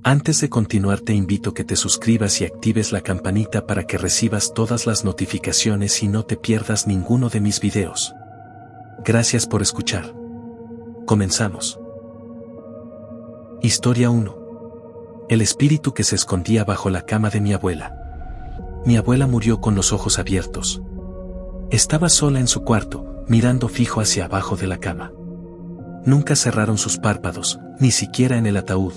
Antes de continuar te invito que te suscribas y actives la campanita para que recibas todas las notificaciones y no te pierdas ninguno de mis videos. Gracias por escuchar. Comenzamos. Historia 1. El espíritu que se escondía bajo la cama de mi abuela. Mi abuela murió con los ojos abiertos. Estaba sola en su cuarto, mirando fijo hacia abajo de la cama. Nunca cerraron sus párpados, ni siquiera en el ataúd.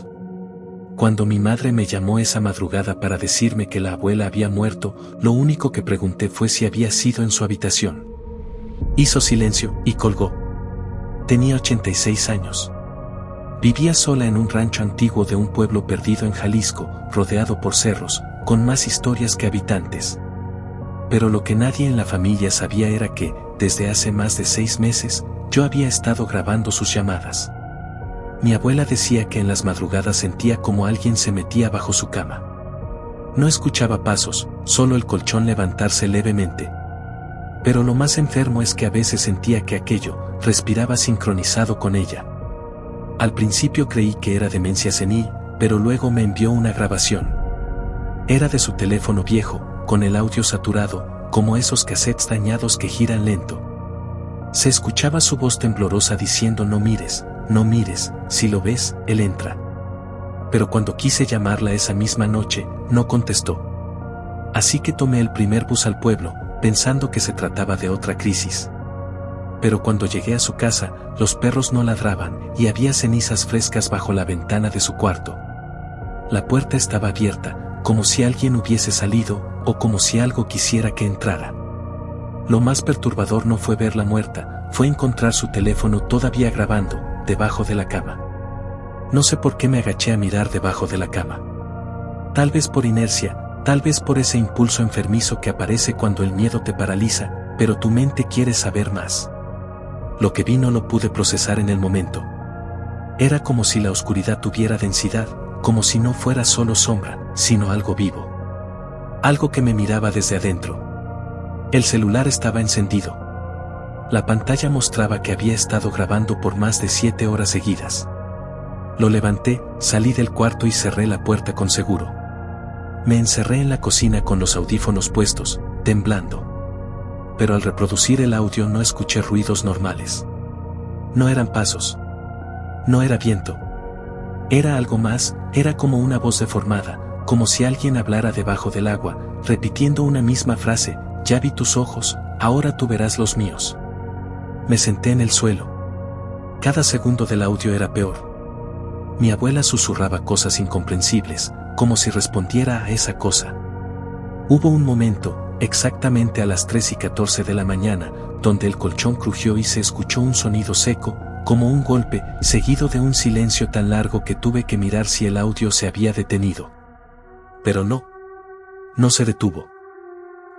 Cuando mi madre me llamó esa madrugada para decirme que la abuela había muerto, lo único que pregunté fue si había sido en su habitación. Hizo silencio y colgó. Tenía 86 años. Vivía sola en un rancho antiguo de un pueblo perdido en Jalisco, rodeado por cerros, con más historias que habitantes. Pero lo que nadie en la familia sabía era que, desde hace más de 6 meses, yo había estado grabando sus llamadas. Mi abuela decía que en las madrugadas sentía como alguien se metía bajo su cama. No escuchaba pasos, solo el colchón levantarse levemente. Pero lo más enfermo es que a veces sentía que aquello respiraba sincronizado con ella. Al principio creí que era demencia senil, pero luego me envió una grabación. Era de su teléfono viejo, con el audio saturado, como esos cassettes dañados que giran lento. Se escuchaba su voz temblorosa diciendo: no mires, si lo ves, él entra. Pero cuando quise llamarla esa misma noche, no contestó. Así que tomé el primer bus al pueblo, pensando que se trataba de otra crisis. Pero cuando llegué a su casa, los perros no ladraban y había cenizas frescas bajo la ventana de su cuarto. La puerta estaba abierta, como si alguien hubiese salido, o como si algo quisiera que entrara. Lo más perturbador no fue verla muerta, fue encontrar su teléfono todavía grabando, debajo de la cama. No sé por qué me agaché a mirar debajo de la cama. Tal vez por inercia, tal vez por ese impulso enfermizo que aparece cuando el miedo te paraliza, pero tu mente quiere saber más. Lo que vi no lo pude procesar en el momento. Era como si la oscuridad tuviera densidad, como si no fuera solo sombra, sino algo vivo. Algo que me miraba desde adentro. El celular estaba encendido. La pantalla mostraba que había estado grabando por más de 7 horas seguidas. Lo levanté, salí del cuarto y cerré la puerta con seguro. Me encerré en la cocina con los audífonos puestos, temblando. Pero al reproducir el audio no escuché ruidos normales. No eran pasos. No era viento. Era algo más, era como una voz deformada, como si alguien hablara debajo del agua, repitiendo una misma frase: ya vi tus ojos, ahora tú verás los míos. Me senté en el suelo. Cada segundo del audio era peor. Mi abuela susurraba cosas incomprensibles, como si respondiera a esa cosa. Hubo un momento, exactamente a las 3:14 de la mañana, donde el colchón crujió y se escuchó un sonido seco, como un golpe, seguido de un silencio tan largo que tuve que mirar si el audio se había detenido. Pero no se detuvo.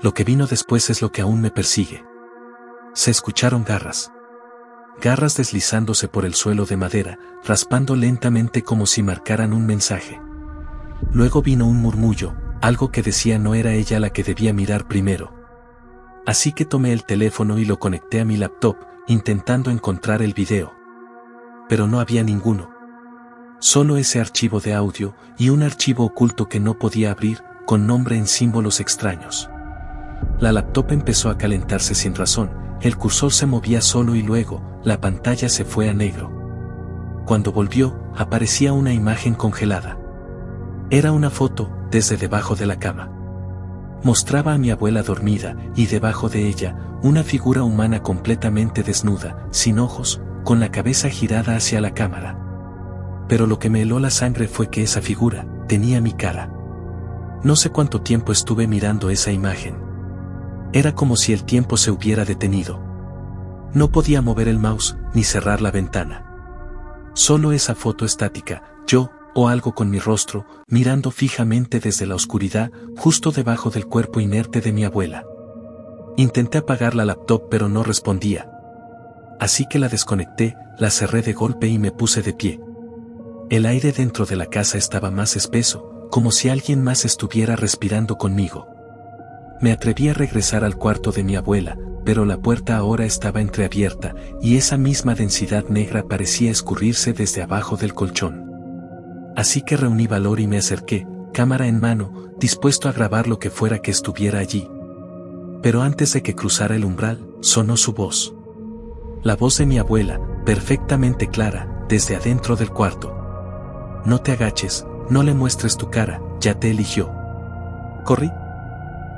Lo que vino después es lo que aún me persigue. Se escucharon garras. Garras deslizándose por el suelo de madera, raspando lentamente como si marcaran un mensaje. Luego vino un murmullo, algo que decía no era ella la que debía mirar primero. Así que tomé el teléfono y lo conecté a mi laptop, intentando encontrar el video. Pero no había ninguno. Solo ese archivo de audio, y un archivo oculto que no podía abrir, con nombre en símbolos extraños. La laptop empezó a calentarse sin razón, el cursor se movía solo y luego, la pantalla se fue a negro. Cuando volvió, aparecía una imagen congelada. Era una foto, desde debajo de la cama. Mostraba a mi abuela dormida, y debajo de ella, una figura humana completamente desnuda, sin ojos, con la cabeza girada hacia la cámara. Pero lo que me heló la sangre fue que esa figura tenía mi cara. No sé cuánto tiempo estuve mirando esa imagen. Era como si el tiempo se hubiera detenido. No podía mover el mouse, ni cerrar la ventana. Solo esa foto estática, yo, o algo con mi rostro, mirando fijamente desde la oscuridad, justo debajo del cuerpo inerte de mi abuela. Intenté apagar la laptop pero no respondía. Así que la desconecté, la cerré de golpe y me puse de pie. El aire dentro de la casa estaba más espeso, como si alguien más estuviera respirando conmigo. Me atreví a regresar al cuarto de mi abuela, pero la puerta ahora estaba entreabierta, y esa misma densidad negra parecía escurrirse desde abajo del colchón. Así que reuní valor y me acerqué, cámara en mano, dispuesto a grabar lo que fuera que estuviera allí. Pero antes de que cruzara el umbral, sonó su voz. La voz de mi abuela, perfectamente clara, desde adentro del cuarto. No te agaches, no le muestres tu cara, ya te eligió. Corrí.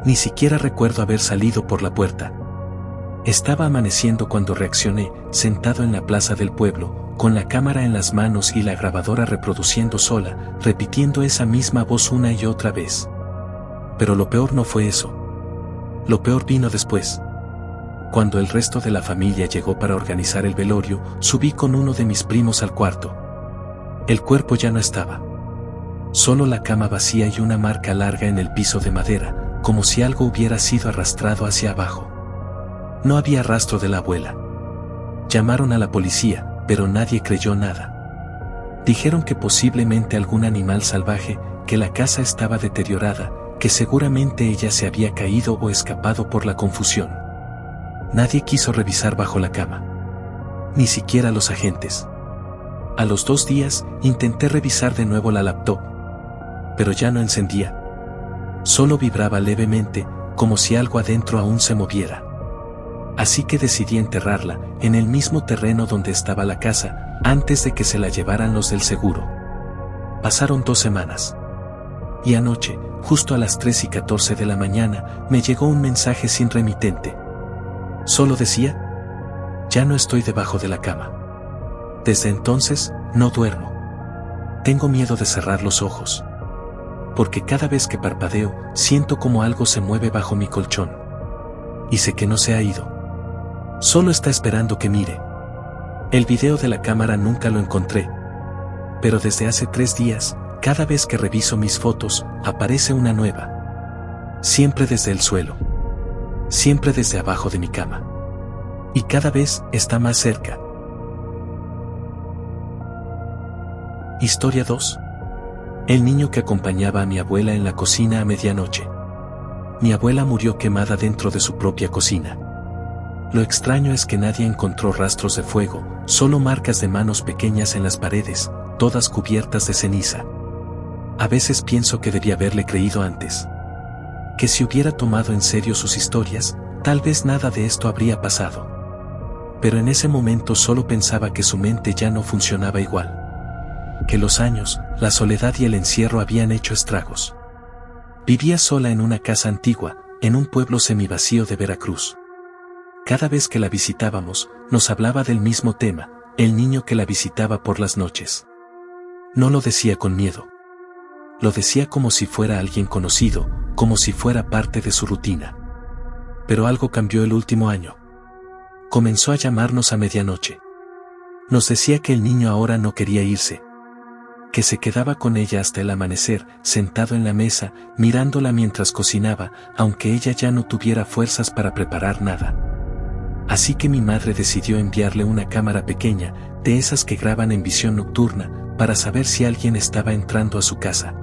Ni siquiera recuerdo haber salido por la puerta. Estaba amaneciendo cuando reaccioné, sentado en la plaza del pueblo, con la cámara en las manos y la grabadora reproduciendo sola, repitiendo esa misma voz una y otra vez. Pero lo peor no fue eso. Lo peor vino después. Cuando el resto de la familia llegó para organizar el velorio, subí con uno de mis primos al cuarto. El cuerpo ya no estaba. Solo la cama vacía y una marca larga en el piso de madera, como si algo hubiera sido arrastrado hacia abajo. No había rastro de la abuela. Llamaron a la policía, pero nadie creyó nada. Dijeron que posiblemente algún animal salvaje, que la casa estaba deteriorada, que seguramente ella se había caído o escapado por la confusión. Nadie quiso revisar bajo la cama. Ni siquiera los agentes. A los 2 días, intenté revisar de nuevo la laptop. Pero ya no encendía. Solo vibraba levemente, como si algo adentro aún se moviera. Así que decidí enterrarla, en el mismo terreno donde estaba la casa, antes de que se la llevaran los del seguro. Pasaron 2 semanas. Y anoche, justo a las 3:14 de la mañana, me llegó un mensaje sin remitente. Solo decía: ya no estoy debajo de la cama. Desde entonces, no duermo. Tengo miedo de cerrar los ojos. Porque cada vez que parpadeo, siento como algo se mueve bajo mi colchón. Y sé que no se ha ido. Solo está esperando que mire. El video de la cámara nunca lo encontré. Pero desde hace 3 días, cada vez que reviso mis fotos, aparece una nueva. Siempre desde el suelo. Siempre desde abajo de mi cama. Y cada vez está más cerca. Historia 2. El niño que acompañaba a mi abuela en la cocina a medianoche. Mi abuela murió quemada dentro de su propia cocina. Lo extraño es que nadie encontró rastros de fuego, solo marcas de manos pequeñas en las paredes, todas cubiertas de ceniza. A veces pienso que debía haberle creído antes. Que si hubiera tomado en serio sus historias, tal vez nada de esto habría pasado. Pero en ese momento solo pensaba que su mente ya no funcionaba igual. Que los años, la soledad y el encierro habían hecho estragos. Vivía sola en una casa antigua, en un pueblo semivacío de Veracruz. Cada vez que la visitábamos, nos hablaba del mismo tema, el niño que la visitaba por las noches. No lo decía con miedo. Lo decía como si fuera alguien conocido, como si fuera parte de su rutina. Pero algo cambió el último año. Comenzó a llamarnos a medianoche. Nos decía que el niño ahora no quería irse. Que se quedaba con ella hasta el amanecer, sentado en la mesa, mirándola mientras cocinaba, aunque ella ya no tuviera fuerzas para preparar nada. Así que mi madre decidió enviarle una cámara pequeña, de esas que graban en visión nocturna, para saber si alguien estaba entrando a su casa.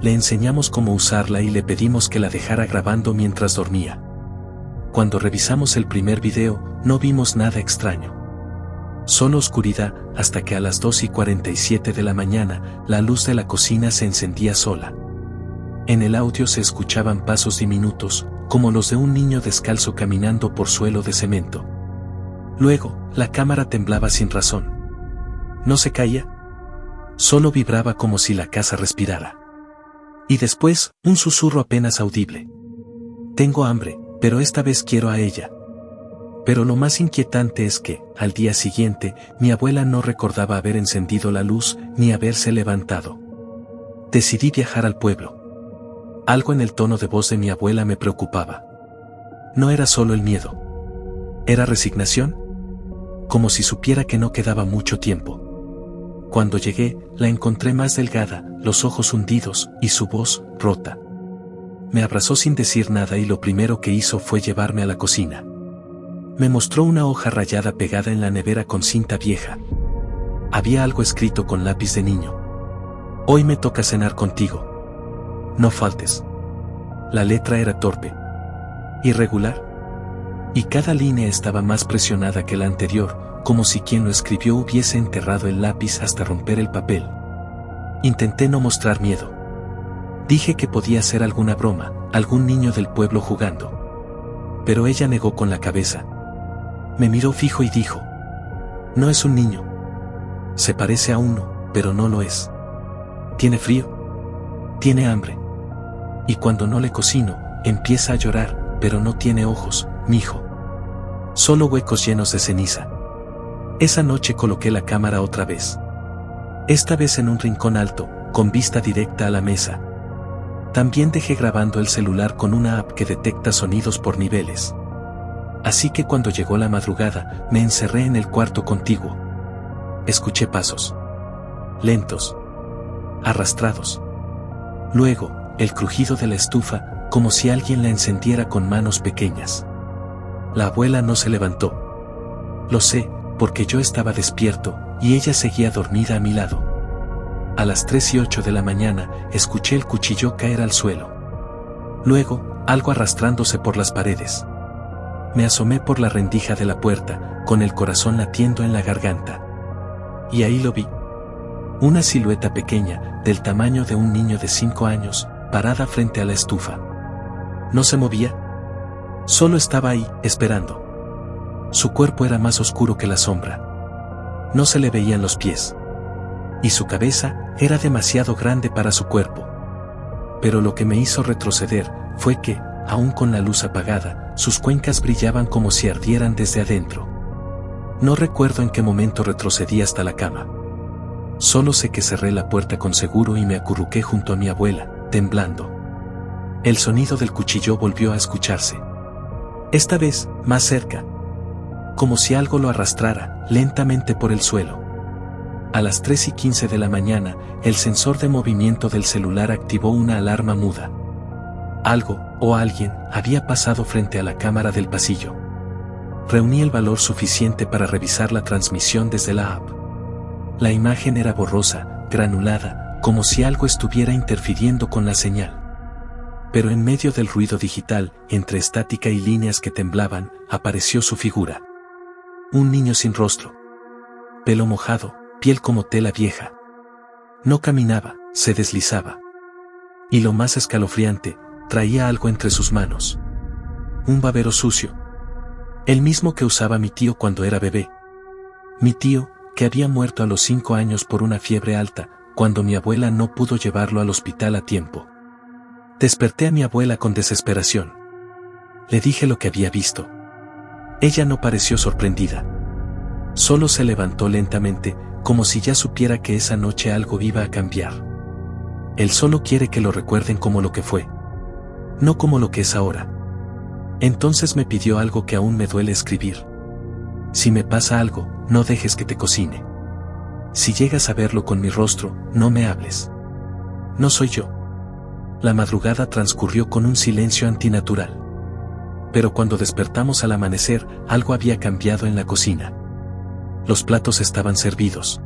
Le enseñamos cómo usarla y le pedimos que la dejara grabando mientras dormía. Cuando revisamos el primer video, no vimos nada extraño. Solo oscuridad, hasta que a las 2:47 de la mañana, la luz de la cocina se encendía sola. En el audio se escuchaban pasos diminutos, como los de un niño descalzo caminando por suelo de cemento. Luego, la cámara temblaba sin razón. No se caía. Solo vibraba como si la casa respirara. Y después, un susurro apenas audible. Tengo hambre, pero esta vez quiero a ella. Pero lo más inquietante es que, al día siguiente, mi abuela no recordaba haber encendido la luz ni haberse levantado. Decidí viajar al pueblo. Algo en el tono de voz de mi abuela me preocupaba. No era solo el miedo. ¿Era resignación? Como si supiera que no quedaba mucho tiempo. Cuando llegué, la encontré más delgada, los ojos hundidos, y su voz, rota. Me abrazó sin decir nada y lo primero que hizo fue llevarme a la cocina. Me mostró una hoja rayada pegada en la nevera con cinta vieja. Había algo escrito con lápiz de niño. Hoy me toca cenar contigo. No faltes. La letra era torpe. Irregular. Y cada línea estaba más presionada que la anterior, como si quien lo escribió hubiese enterrado el lápiz hasta romper el papel. Intenté no mostrar miedo. Dije que podía ser alguna broma, algún niño del pueblo jugando. Pero ella negó con la cabeza. Me miró fijo y dijo: no es un niño. Se parece a uno, pero no lo es. Tiene frío. Tiene hambre. Y cuando no le cocino, empieza a llorar, pero no tiene ojos, mijo. Solo huecos llenos de ceniza. Esa noche coloqué la cámara otra vez. Esta vez en un rincón alto, con vista directa a la mesa. También dejé grabando el celular con una app que detecta sonidos por niveles. Así que cuando llegó la madrugada, me encerré en el cuarto contiguo. Escuché pasos. Lentos. Arrastrados. Luego, el crujido de la estufa, como si alguien la encendiera con manos pequeñas. La abuela no se levantó. Lo sé, porque yo estaba despierto, y ella seguía dormida a mi lado. A las 3:08 de la mañana, escuché el cuchillo caer al suelo. Luego, algo arrastrándose por las paredes. Me asomé por la rendija de la puerta, con el corazón latiendo en la garganta. Y ahí lo vi. Una silueta pequeña, del tamaño de un niño de 5 años, parada frente a la estufa. No se movía. Solo estaba ahí, esperando. Su cuerpo era más oscuro que la sombra. No se le veían los pies. Y su cabeza era demasiado grande para su cuerpo. Pero lo que me hizo retroceder fue que, aún con la luz apagada, sus cuencas brillaban como si ardieran desde adentro. No recuerdo en qué momento retrocedí hasta la cama. Solo sé que cerré la puerta con seguro y me acurruqué junto a mi abuela, temblando. El sonido del cuchillo volvió a escucharse. Esta vez, más cerca. Como si algo lo arrastrara, lentamente por el suelo. A las 3:15 de la mañana, el sensor de movimiento del celular activó una alarma muda. Algo, o alguien, había pasado frente a la cámara del pasillo. Reuní el valor suficiente para revisar la transmisión desde la app. La imagen era borrosa, granulada, como si algo estuviera interfiriendo con la señal. Pero en medio del ruido digital, entre estática y líneas que temblaban, apareció su figura. Un niño sin rostro. Pelo mojado, piel como tela vieja. No caminaba, se deslizaba. Y lo más escalofriante, traía algo entre sus manos. Un babero sucio. El mismo que usaba mi tío cuando era bebé. Mi tío, que había muerto a los 5 años por una fiebre alta, cuando mi abuela no pudo llevarlo al hospital a tiempo. Desperté a mi abuela con desesperación. Le dije lo que había visto. Ella no pareció sorprendida. Solo se levantó lentamente, como si ya supiera que esa noche algo iba a cambiar. Él solo quiere que lo recuerden como lo que fue. No como lo que es ahora. Entonces me pidió algo que aún me duele escribir. Si me pasa algo, no dejes que te cocine. Si llegas a verlo con mi rostro, no me hables. No soy yo. La madrugada transcurrió con un silencio antinatural. Pero cuando despertamos al amanecer, algo había cambiado en la cocina. Los platos estaban servidos.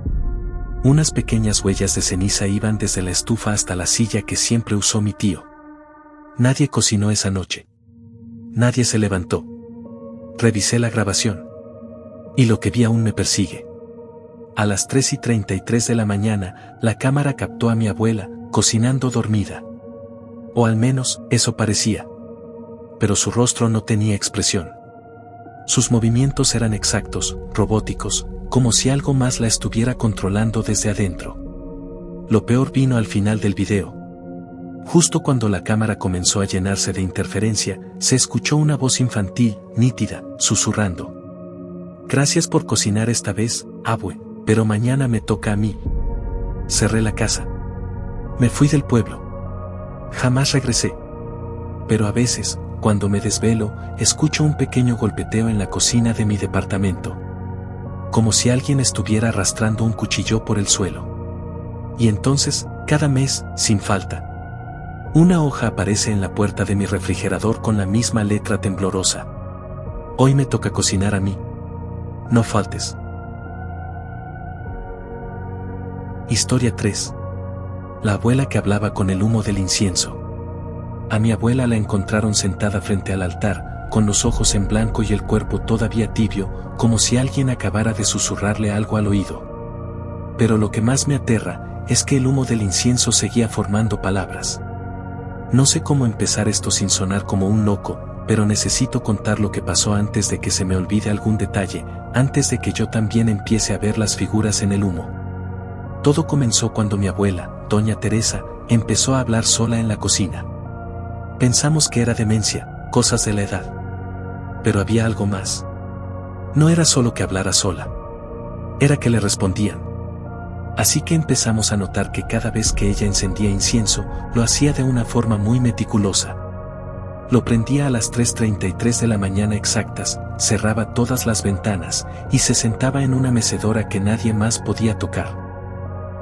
Unas pequeñas huellas de ceniza iban desde la estufa hasta la silla que siempre usó mi tío. Nadie cocinó esa noche. Nadie se levantó. Revisé la grabación. Y lo que vi aún me persigue. A las 3:33 de la mañana, la cámara captó a mi abuela, cocinando dormida. O al menos, eso parecía. Pero su rostro no tenía expresión. Sus movimientos eran exactos, robóticos, como si algo más la estuviera controlando desde adentro. Lo peor vino al final del video. Justo cuando la cámara comenzó a llenarse de interferencia, se escuchó una voz infantil, nítida, susurrando. Gracias por cocinar esta vez, abue, pero mañana me toca a mí. Cerré la casa. Me fui del pueblo. Jamás regresé. Pero a veces, cuando me desvelo, escucho un pequeño golpeteo en la cocina de mi departamento. Como si alguien estuviera arrastrando un cuchillo por el suelo. Y entonces, cada mes, sin falta, una hoja aparece en la puerta de mi refrigerador con la misma letra temblorosa. Hoy me toca cocinar a mí. No faltes. Historia 3. La abuela que hablaba con el humo del incienso. A mi abuela la encontraron sentada frente al altar, con los ojos en blanco y el cuerpo todavía tibio, como si alguien acabara de susurrarle algo al oído. Pero lo que más me aterra es que el humo del incienso seguía formando palabras. No sé cómo empezar esto sin sonar como un loco, pero necesito contar lo que pasó antes de que se me olvide algún detalle, antes de que yo también empiece a ver las figuras en el humo. Todo comenzó cuando mi abuela, doña Teresa, empezó a hablar sola en la cocina. Pensamos que era demencia, cosas de la edad. Pero había algo más. No era solo que hablara sola. Era que le respondían. Así que empezamos a notar que cada vez que ella encendía incienso, lo hacía de una forma muy meticulosa. Lo prendía a las 3:33 de la mañana exactas, cerraba todas las ventanas, y se sentaba en una mecedora que nadie más podía tocar.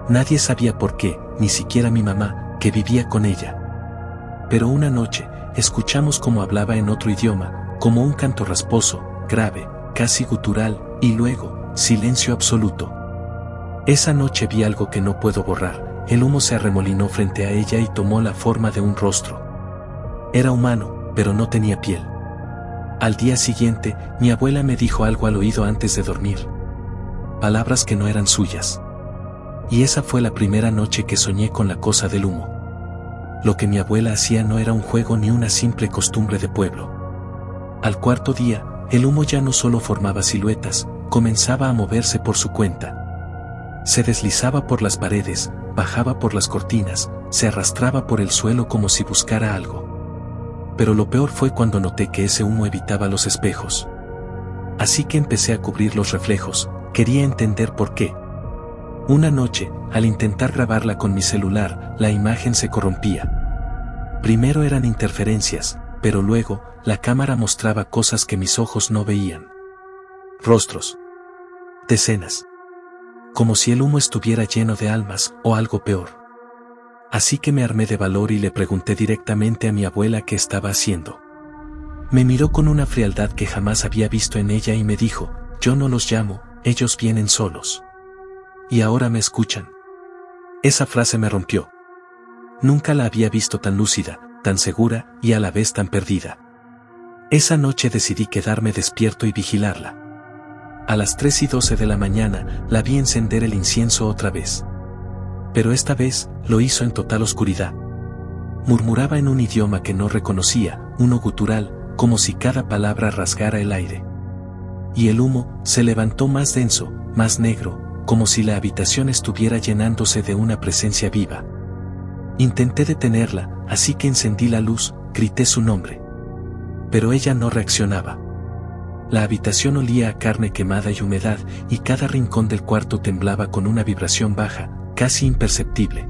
Nadie sabía por qué, ni siquiera mi mamá, que vivía con ella. Pero una noche, escuchamos cómo hablaba en otro idioma, como un canto rasposo, grave, casi gutural, y luego, silencio absoluto. Esa noche vi algo que no puedo borrar, el humo se arremolinó frente a ella y tomó la forma de un rostro. Era humano, pero no tenía piel. Al día siguiente, mi abuela me dijo algo al oído antes de dormir. Palabras que no eran suyas. Y esa fue la primera noche que soñé con la cosa del humo. Lo que mi abuela hacía no era un juego ni una simple costumbre de pueblo. Al cuarto día, el humo ya no solo formaba siluetas, comenzaba a moverse por su cuenta. Se deslizaba por las paredes, bajaba por las cortinas, se arrastraba por el suelo como si buscara algo. Pero lo peor fue cuando noté que ese humo evitaba los espejos. Así que empecé a cubrir los reflejos, quería entender por qué. Una noche, al intentar grabarla con mi celular, la imagen se corrompía. Primero eran interferencias, pero luego, la cámara mostraba cosas que mis ojos no veían. Rostros. Decenas. Como si el humo estuviera lleno de almas, o algo peor. Así que me armé de valor y le pregunté directamente a mi abuela qué estaba haciendo. Me miró con una frialdad que jamás había visto en ella y me dijo, yo no los llamo, ellos vienen solos. Y ahora me escuchan. Esa frase me rompió. Nunca la había visto tan lúcida, tan segura y a la vez tan perdida. Esa noche decidí quedarme despierto y vigilarla. A las 3:12 de la mañana, la vi encender el incienso otra vez. Pero esta vez, lo hizo en total oscuridad. Murmuraba en un idioma que no reconocía, uno gutural, como si cada palabra rasgara el aire. Y el humo, se levantó más denso, más negro, como si la habitación estuviera llenándose de una presencia viva. Intenté detenerla, así que encendí la luz, grité su nombre. Pero ella no reaccionaba. La habitación olía a carne quemada y humedad, y cada rincón del cuarto temblaba con una vibración baja, casi imperceptible.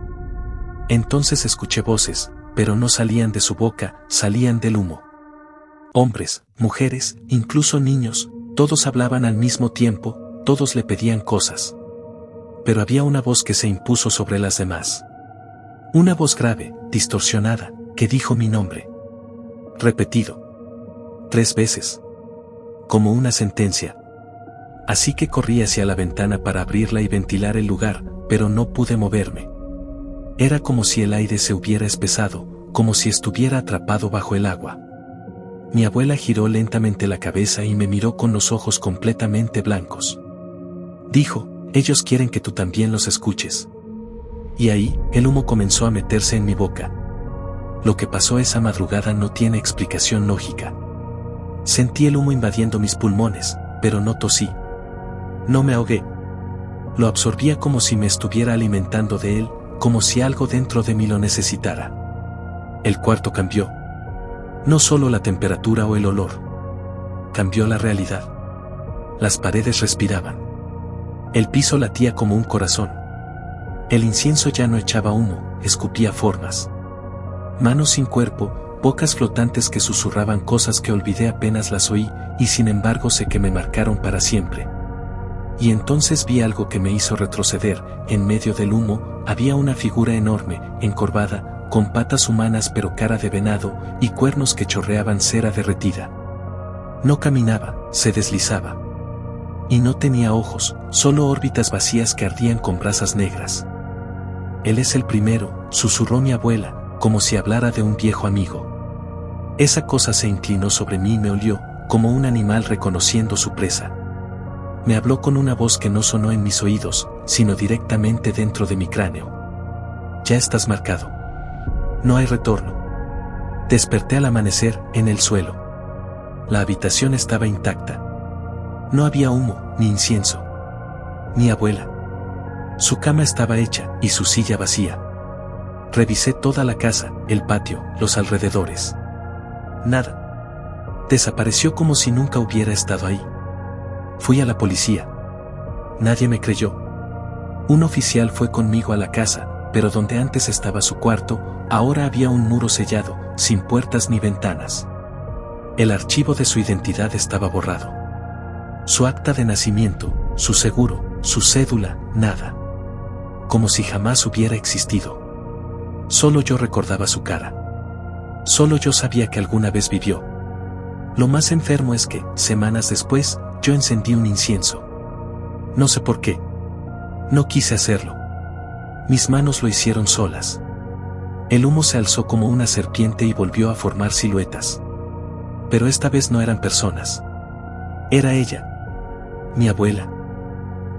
Entonces escuché voces, pero no salían de su boca, salían del humo. Hombres, mujeres, incluso niños, todos hablaban al mismo tiempo, todos le pedían cosas. Pero había una voz que se impuso sobre las demás. Una voz grave, distorsionada, que dijo mi nombre. Repetido. 3 veces. Como una sentencia. Así que corrí hacia la ventana para abrirla y ventilar el lugar, pero no pude moverme. Era como si el aire se hubiera espesado, como si estuviera atrapado bajo el agua. Mi abuela giró lentamente la cabeza y me miró con los ojos completamente blancos. Dijo, ellos quieren que tú también los escuches. Y ahí, el humo comenzó a meterse en mi boca. Lo que pasó esa madrugada no tiene explicación lógica. Sentí el humo invadiendo mis pulmones, pero no tosí. No me ahogué. Lo absorbía como si me estuviera alimentando de él, como si algo dentro de mí lo necesitara. El cuarto cambió. No solo la temperatura o el olor. Cambió la realidad. Las paredes respiraban. El piso latía como un corazón. El incienso ya no echaba humo, escupía formas. Manos sin cuerpo, bocas flotantes que susurraban cosas que olvidé apenas las oí, y sin embargo sé que me marcaron para siempre. Y entonces vi algo que me hizo retroceder. En medio del humo, había una figura enorme, encorvada, con patas humanas pero cara de venado, y cuernos que chorreaban cera derretida. No caminaba, se deslizaba. Y no tenía ojos, solo órbitas vacías que ardían con brasas negras. Él es el primero, susurró mi abuela, como si hablara de un viejo amigo. Esa cosa se inclinó sobre mí y me olió, como un animal reconociendo su presa. Me habló con una voz que no sonó en mis oídos, sino directamente dentro de mi cráneo. Ya estás marcado. No hay retorno. Desperté al amanecer, en el suelo. La habitación estaba intacta. No había humo, ni incienso. Mi abuela. Su cama estaba hecha, y su silla vacía. Revisé toda la casa, el patio, los alrededores. Nada. Desapareció como si nunca hubiera estado ahí. Fui a la policía. Nadie me creyó. Un oficial fue conmigo a la casa, pero donde antes estaba su cuarto, ahora había un muro sellado, sin puertas ni ventanas. El archivo de su identidad estaba borrado. Su acta de nacimiento, su seguro, su cédula, nada. Como si jamás hubiera existido. Solo yo recordaba su cara. Solo yo sabía que alguna vez vivió. Lo más enfermo es que, semanas después, yo encendí un incienso. No sé por qué. No quise hacerlo. Mis manos lo hicieron solas. El humo se alzó como una serpiente y volvió a formar siluetas. Pero esta vez no eran personas. Era ella. Mi abuela.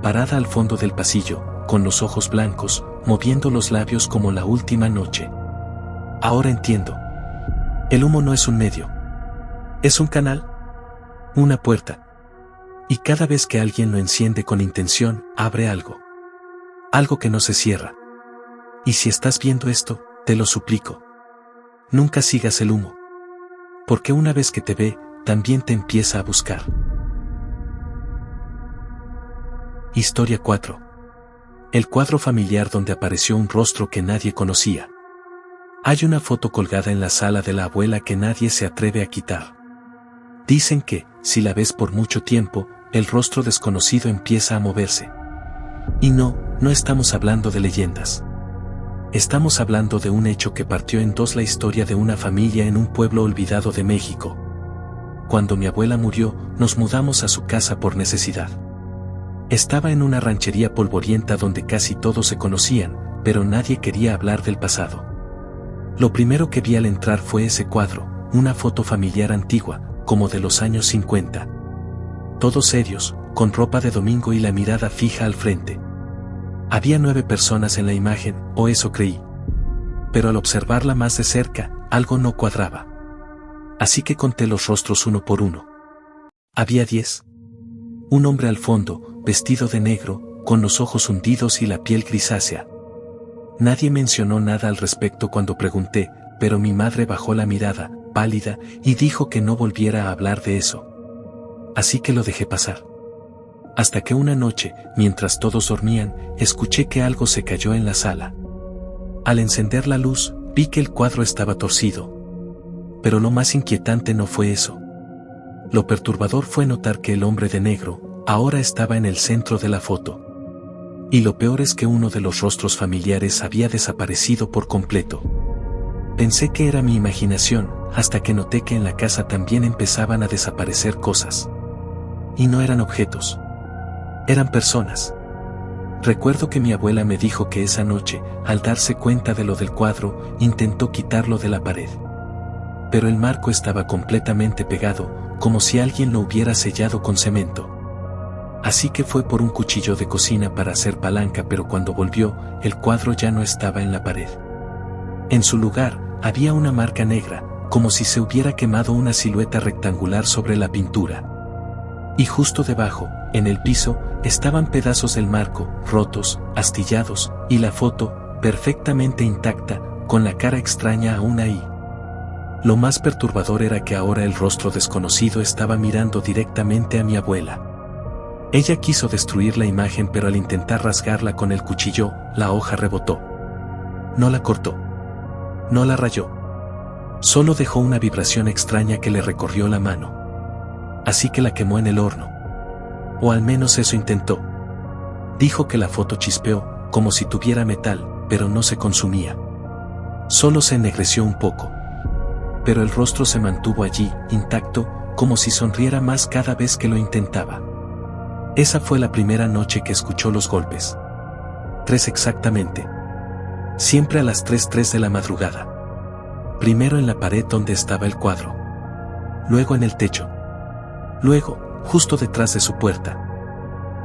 Parada al fondo del pasillo, con los ojos blancos, moviendo los labios como la última noche. Ahora entiendo. El humo no es un medio. Es un canal. Una puerta. Y cada vez que alguien lo enciende con intención, abre algo. Algo que no se cierra. Y si estás viendo esto, te lo suplico. Nunca sigas el humo. Porque una vez que te ve, también te empieza a buscar. Historia 4. El cuadro familiar donde apareció un rostro que nadie conocía. Hay una foto colgada en la sala de la abuela que nadie se atreve a quitar. Dicen que, si la ves por mucho tiempo, el rostro desconocido empieza a moverse. Y no estamos hablando de leyendas. Estamos hablando de un hecho que partió en dos la historia de una familia en un pueblo olvidado de México. Cuando mi abuela murió, nos mudamos a su casa por necesidad. Estaba en una ranchería polvorienta donde casi todos se conocían, pero nadie quería hablar del pasado. Lo primero que vi al entrar fue ese cuadro, una foto familiar antigua, como de los años 50. Todos serios, con ropa de domingo y la mirada fija al frente. Había 9 personas en la imagen, o eso creí. Pero al observarla más de cerca, algo no cuadraba. Así que conté los rostros uno por uno. Había 10. Un hombre al fondo, vestido de negro, con los ojos hundidos y la piel grisácea. Nadie mencionó nada al respecto cuando pregunté, pero mi madre bajó la mirada, pálida, y dijo que no volviera a hablar de eso. Así que lo dejé pasar. Hasta que una noche, mientras todos dormían, escuché que algo se cayó en la sala. Al encender la luz, vi que el cuadro estaba torcido. Pero lo más inquietante no fue eso. Lo perturbador fue notar que el hombre de negro, ahora estaba en el centro de la foto. Y lo peor es que uno de los rostros familiares había desaparecido por completo. Pensé que era mi imaginación, hasta que noté que en la casa también empezaban a desaparecer cosas. Y no eran objetos. Eran personas. Recuerdo que mi abuela me dijo que esa noche, al darse cuenta de lo del cuadro, intentó quitarlo de la pared. Pero el marco estaba completamente pegado, como si alguien lo hubiera sellado con cemento. Así que fue por un cuchillo de cocina para hacer palanca, pero cuando volvió, el cuadro ya no estaba en la pared. En su lugar, había una marca negra, como si se hubiera quemado una silueta rectangular sobre la pintura. Y justo debajo, en el piso, estaban pedazos del marco, rotos, astillados, y la foto, perfectamente intacta, con la cara extraña aún ahí. Lo más perturbador era que ahora el rostro desconocido estaba mirando directamente a mi abuela. Ella quiso destruir la imagen, pero al intentar rasgarla con el cuchillo, la hoja rebotó. No la cortó. No la rayó. Solo dejó una vibración extraña que le recorrió la mano. Así que la quemó en el horno. O al menos eso intentó. Dijo que la foto chispeó, como si tuviera metal, pero no se consumía. Solo se ennegreció un poco. Pero el rostro se mantuvo allí, intacto, como si sonriera más cada vez que lo intentaba. Esa fue la primera noche que escuchó los golpes. 3 exactamente. Siempre a las 3:03 de la madrugada. Primero en la pared donde estaba el cuadro. Luego en el techo. Luego, justo detrás de su puerta.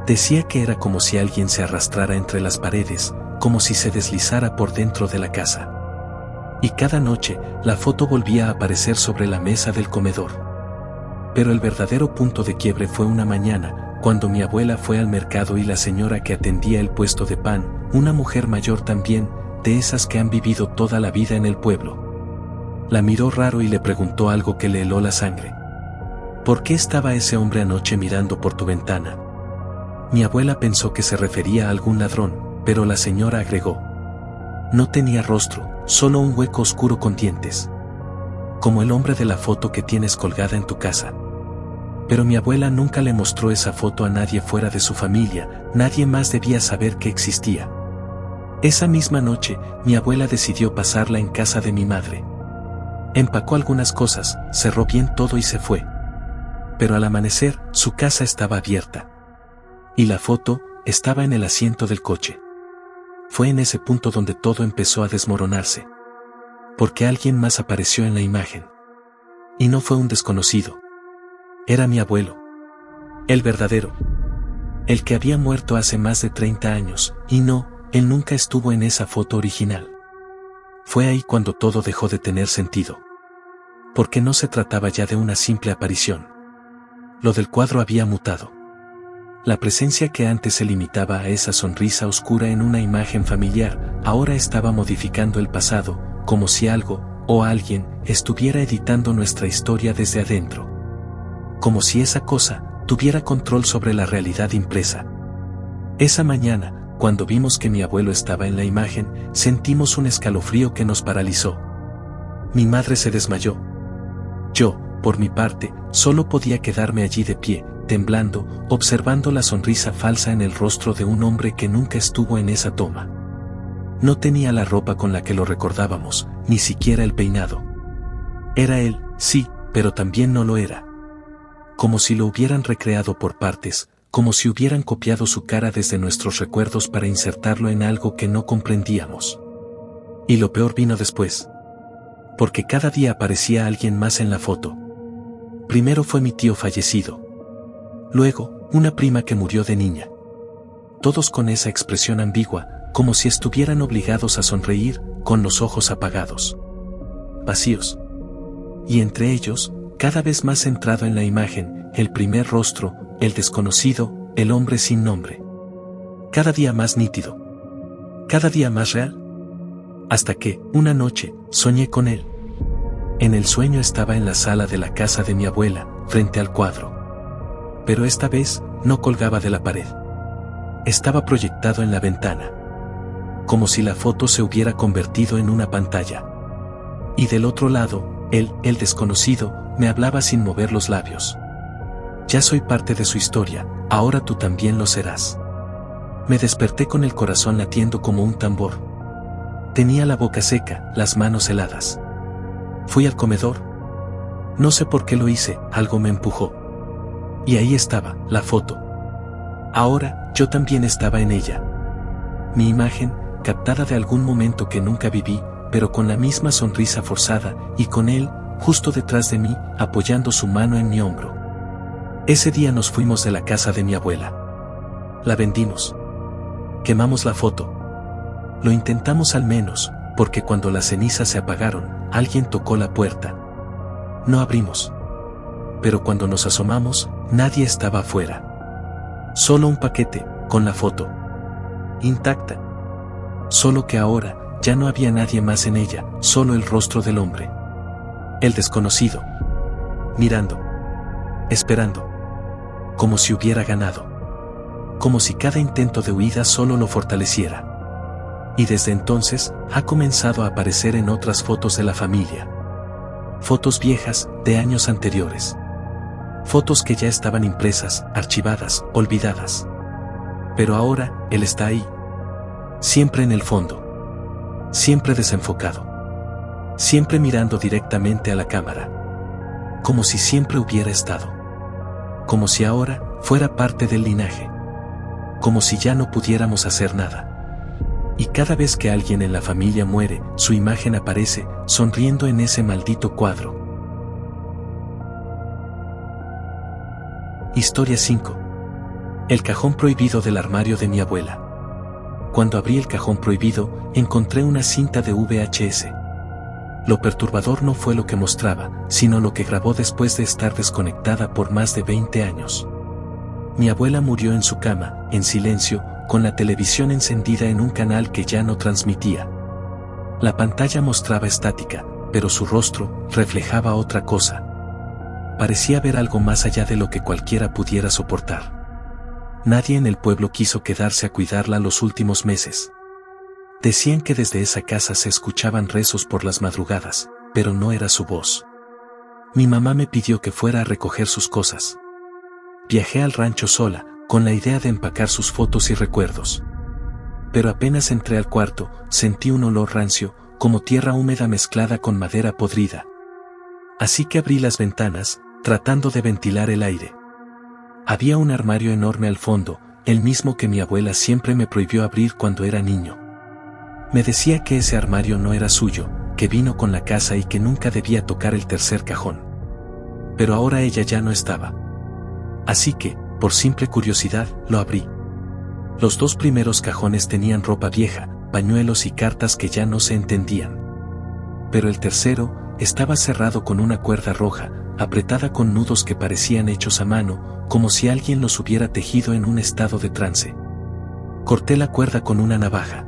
Decía que era como si alguien se arrastrara entre las paredes, como si se deslizara por dentro de la casa. Y cada noche, la foto volvía a aparecer sobre la mesa del comedor. Pero el verdadero punto de quiebre fue una mañana, cuando mi abuela fue al mercado y la señora que atendía el puesto de pan, una mujer mayor también, de esas que han vivido toda la vida en el pueblo, la miró raro y le preguntó algo que le heló la sangre. ¿Por qué estaba ese hombre anoche mirando por tu ventana? Mi abuela pensó que se refería a algún ladrón, pero la señora agregó: no tenía rostro, solo un hueco oscuro con dientes. Como el hombre de la foto que tienes colgada en tu casa. Pero mi abuela nunca le mostró esa foto a nadie fuera de su familia, nadie más debía saber que existía. Esa misma noche, mi abuela decidió pasarla en casa de mi madre. Empacó algunas cosas, cerró bien todo y se fue. Pero al amanecer, su casa estaba abierta. Y la foto estaba en el asiento del coche. Fue en ese punto donde todo empezó a desmoronarse. Porque alguien más apareció en la imagen. Y no fue un desconocido. Era mi abuelo. El verdadero. El que había muerto hace más de 30 años, y no, él nunca estuvo en esa foto original. Fue ahí cuando todo dejó de tener sentido. Porque no se trataba ya de una simple aparición. Lo del cuadro había mutado. La presencia que antes se limitaba a esa sonrisa oscura en una imagen familiar, ahora estaba modificando el pasado, como si algo, o alguien, estuviera editando nuestra historia desde adentro. Como si esa cosa tuviera control sobre la realidad impresa. Esa mañana, cuando vimos que mi abuelo estaba en la imagen, sentimos un escalofrío que nos paralizó. Mi madre se desmayó. Yo, por mi parte, solo podía quedarme allí de pie, temblando, observando la sonrisa falsa en el rostro de un hombre que nunca estuvo en esa toma. No tenía la ropa con la que lo recordábamos, ni siquiera el peinado. Era él, sí, pero también no lo era. Como si lo hubieran recreado por partes, como si hubieran copiado su cara desde nuestros recuerdos para insertarlo en algo que no comprendíamos. Y lo peor vino después. Porque cada día aparecía alguien más en la foto. Primero fue mi tío fallecido. Luego, una prima que murió de niña. Todos con esa expresión ambigua, como si estuvieran obligados a sonreír, con los ojos apagados. Vacíos. Y entre ellos, cada vez más centrado en la imagen, el primer rostro, el desconocido, el hombre sin nombre. Cada día más nítido. Cada día más real. Hasta que, una noche, soñé con él. En el sueño estaba en la sala de la casa de mi abuela, frente al cuadro. Pero esta vez, no colgaba de la pared. Estaba proyectado en la ventana. Como si la foto se hubiera convertido en una pantalla. Y del otro lado, él, el desconocido, me hablaba sin mover los labios. Ya soy parte de su historia, ahora tú también lo serás. Me desperté con el corazón latiendo como un tambor. Tenía la boca seca, las manos heladas. Fui al comedor. No sé por qué lo hice, algo me empujó. Y ahí estaba, la foto. Ahora, yo también estaba en ella. Mi imagen, captada de algún momento que nunca viví, pero con la misma sonrisa forzada, y con él, justo detrás de mí, apoyando su mano en mi hombro. Ese día nos fuimos de la casa de mi abuela. La vendimos. Quemamos la foto. Lo intentamos al menos, porque cuando las cenizas se apagaron, alguien tocó la puerta. No abrimos. Pero cuando nos asomamos, nadie estaba afuera. Solo un paquete, con la foto. Intacta. Solo que ahora, ya no había nadie más en ella, solo el rostro del hombre. El desconocido. Mirando. Esperando. Como si hubiera ganado. Como si cada intento de huida solo lo fortaleciera. Y desde entonces, ha comenzado a aparecer en otras fotos de la familia. Fotos viejas, de años anteriores. Fotos que ya estaban impresas, archivadas, olvidadas. Pero ahora, él está ahí. Siempre en el fondo. Siempre desenfocado. Siempre mirando directamente a la cámara. Como si siempre hubiera estado. Como si ahora, fuera parte del linaje. Como si ya no pudiéramos hacer nada. Y cada vez que alguien en la familia muere, su imagen aparece, sonriendo en ese maldito cuadro. Historia 5. El cajón prohibido del armario de mi abuela. Cuando abrí el cajón prohibido, encontré una cinta de VHS. Lo perturbador no fue lo que mostraba, sino lo que grabó después de estar desconectada por más de 20 años. Mi abuela murió en su cama, en silencio, con la televisión encendida en un canal que ya no transmitía. La pantalla mostraba estática, pero su rostro reflejaba otra cosa. Parecía ver algo más allá de lo que cualquiera pudiera soportar. Nadie en el pueblo quiso quedarse a cuidarla los últimos meses. Decían que desde esa casa se escuchaban rezos por las madrugadas, pero no era su voz. Mi mamá me pidió que fuera a recoger sus cosas. Viajé al rancho sola, con la idea de empacar sus fotos y recuerdos. Pero apenas entré al cuarto, sentí un olor rancio, como tierra húmeda mezclada con madera podrida. Así que abrí las ventanas, tratando de ventilar el aire. Había un armario enorme al fondo, el mismo que mi abuela siempre me prohibió abrir cuando era niño. Me decía que ese armario no era suyo, que vino con la casa y que nunca debía tocar el tercer cajón. Pero ahora ella ya no estaba. Así que, por simple curiosidad, lo abrí. Los 2 primeros cajones tenían ropa vieja, pañuelos y cartas que ya no se entendían. Pero el tercero estaba cerrado con una cuerda roja, apretada con nudos que parecían hechos a mano, como si alguien los hubiera tejido en un estado de trance. Corté la cuerda con una navaja.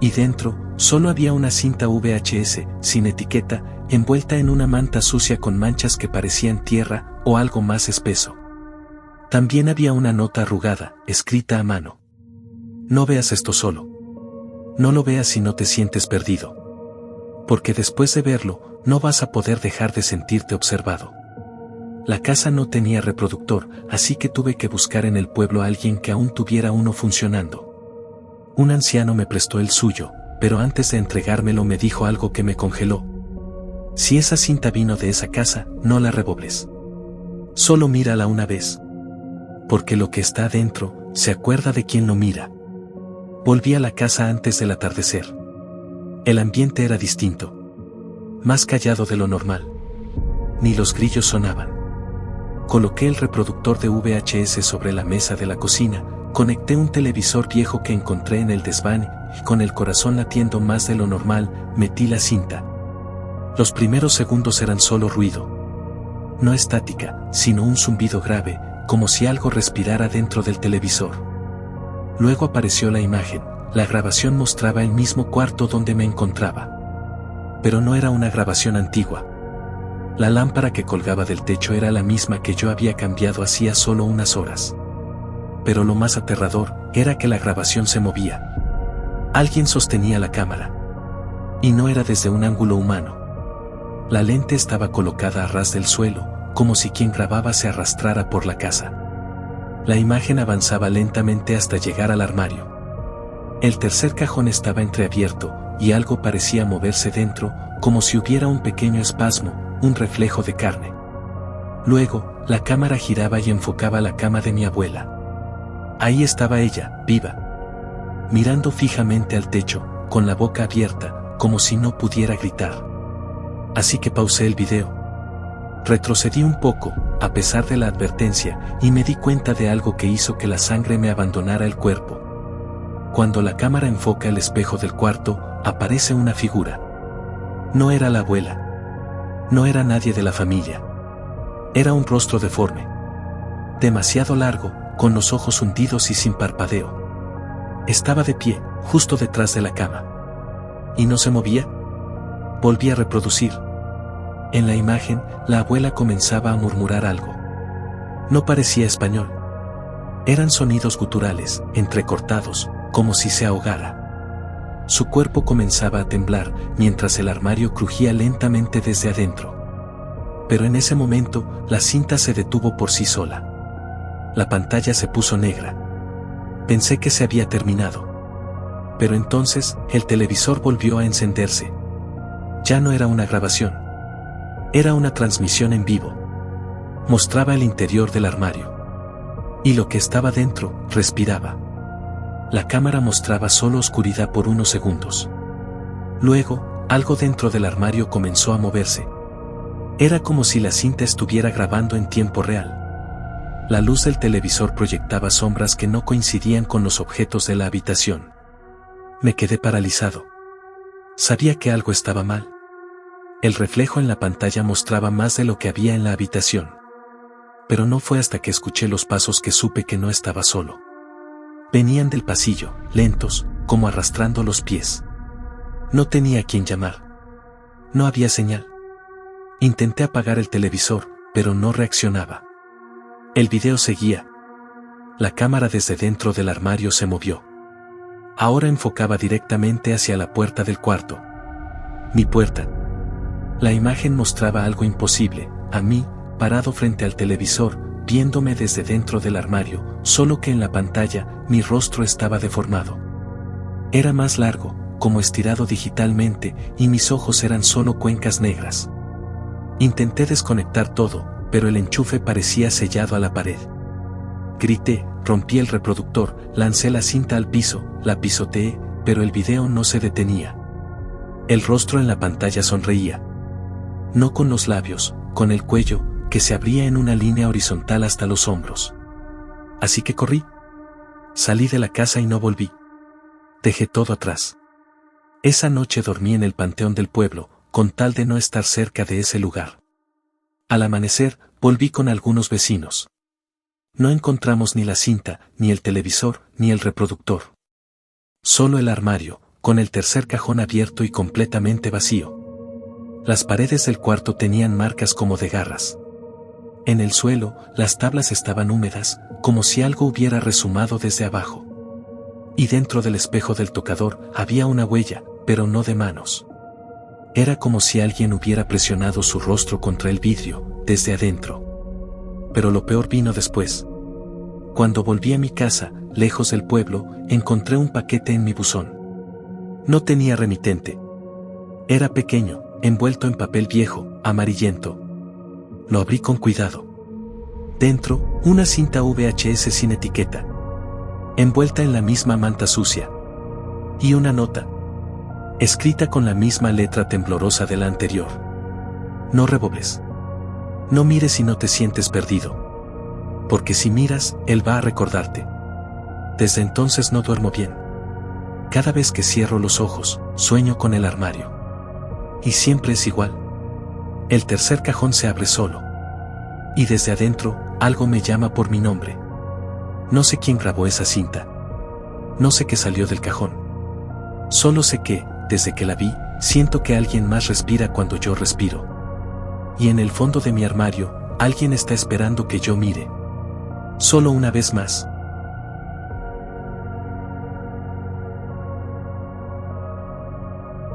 Y dentro, solo había una cinta VHS, sin etiqueta, envuelta en una manta sucia con manchas que parecían tierra o algo más espeso. También había una nota arrugada, escrita a mano. No veas esto solo. No lo veas si no te sientes perdido. Porque después de verlo, no vas a poder dejar de sentirte observado. La casa no tenía reproductor, así que tuve que buscar en el pueblo a alguien que aún tuviera uno funcionando. Un anciano me prestó el suyo, pero antes de entregármelo me dijo algo que me congeló. Si esa cinta vino de esa casa, no la revobles. Solo mírala una vez. Porque lo que está adentro, se acuerda de quien lo mira. Volví a la casa antes del atardecer. El ambiente era distinto. Más callado de lo normal. Ni los grillos sonaban. Coloqué el reproductor de VHS sobre la mesa de la cocina, conecté un televisor viejo que encontré en el desván y con el corazón latiendo más de lo normal, metí la cinta. Los primeros segundos eran solo ruido. No estática, sino un zumbido grave, como si algo respirara dentro del televisor. Luego apareció la imagen. La grabación mostraba el mismo cuarto donde me encontraba. Pero no era una grabación antigua. La lámpara que colgaba del techo era la misma que yo había cambiado hacía solo unas horas. Pero lo más aterrador era que la grabación se movía. Alguien sostenía la cámara. Y no era desde un ángulo humano. La lente estaba colocada a ras del suelo, como si quien grababa se arrastrara por la casa. La imagen avanzaba lentamente hasta llegar al armario. El tercer cajón estaba entreabierto, y algo parecía moverse dentro, como si hubiera un pequeño espasmo, un reflejo de carne. Luego, la cámara giraba y enfocaba la cama de mi abuela. Ahí estaba ella, viva. Mirando fijamente al techo, con la boca abierta, como si no pudiera gritar. Así que pausé el video. Retrocedí un poco, a pesar de la advertencia, y me di cuenta de algo que hizo que la sangre me abandonara el cuerpo. Cuando la cámara enfoca el espejo del cuarto, aparece una figura. No era la abuela. No era nadie de la familia. Era un rostro deforme. Demasiado largo, con los ojos hundidos y sin parpadeo. Estaba de pie, justo detrás de la cama. ¿Y no se movía? Volví a reproducir. En la imagen, la abuela comenzaba a murmurar algo. No parecía español. Eran sonidos guturales, entrecortados, como si se ahogara. Su cuerpo comenzaba a temblar, mientras el armario crujía lentamente desde adentro. Pero en ese momento, la cinta se detuvo por sí sola. La pantalla se puso negra. Pensé que se había terminado. Pero entonces, el televisor volvió a encenderse. Ya no era una grabación. Era una transmisión en vivo. Mostraba el interior del armario. Y lo que estaba dentro, respiraba. La cámara mostraba solo oscuridad por unos segundos. Luego, algo dentro del armario comenzó a moverse. Era como si la cinta estuviera grabando en tiempo real. La luz del televisor proyectaba sombras que no coincidían con los objetos de la habitación. Me quedé paralizado. Sabía que algo estaba mal. El reflejo en la pantalla mostraba más de lo que había en la habitación. Pero no fue hasta que escuché los pasos que supe que no estaba solo. Venían del pasillo, lentos, como arrastrando los pies. No tenía a quien llamar. No había señal. Intenté apagar el televisor, pero no reaccionaba. El video seguía. La cámara desde dentro del armario se movió. Ahora enfocaba directamente hacia la puerta del cuarto. Mi puerta. La imagen mostraba algo imposible, a mí, parado frente al televisor, viéndome desde dentro del armario, solo que en la pantalla, mi rostro estaba deformado. Era más largo, como estirado digitalmente, y mis ojos eran solo cuencas negras. Intenté desconectar todo, pero el enchufe parecía sellado a la pared. Grité, rompí el reproductor, lancé la cinta al piso, la pisoteé, pero el video no se detenía. El rostro en la pantalla sonreía. No con los labios, con el cuello, que se abría en una línea horizontal hasta los hombros. Así que corrí. Salí de la casa y no volví. Dejé todo atrás. Esa noche dormí en el panteón del pueblo, con tal de no estar cerca de ese lugar. Al amanecer, volví con algunos vecinos. No encontramos ni la cinta, ni el televisor, ni el reproductor. Solo el armario, con el tercer cajón abierto y completamente vacío. Las paredes del cuarto tenían marcas como de garras. En el suelo, las tablas estaban húmedas, como si algo hubiera rezumado desde abajo. Y dentro del espejo del tocador había una huella, pero no de manos. Era como si alguien hubiera presionado su rostro contra el vidrio, desde adentro. Pero lo peor vino después. Cuando volví a mi casa, lejos del pueblo, encontré un paquete en mi buzón. No tenía remitente. Era pequeño, envuelto en papel viejo, amarillento. Lo abrí con cuidado. Dentro, una cinta VHS sin etiqueta. Envuelta en la misma manta sucia. Y una nota. Escrita con la misma letra temblorosa de la anterior. No revobles. No mires si no te sientes perdido. Porque si miras, él va a recordarte. Desde entonces no duermo bien. Cada vez que cierro los ojos, sueño con el armario. Y siempre es igual. El tercer cajón se abre solo. Y desde adentro, algo me llama por mi nombre. No sé quién grabó esa cinta. No sé qué salió del cajón. Solo sé que, desde que la vi, siento que alguien más respira cuando yo respiro. Y en el fondo de mi armario, alguien está esperando que yo mire. Solo una vez más.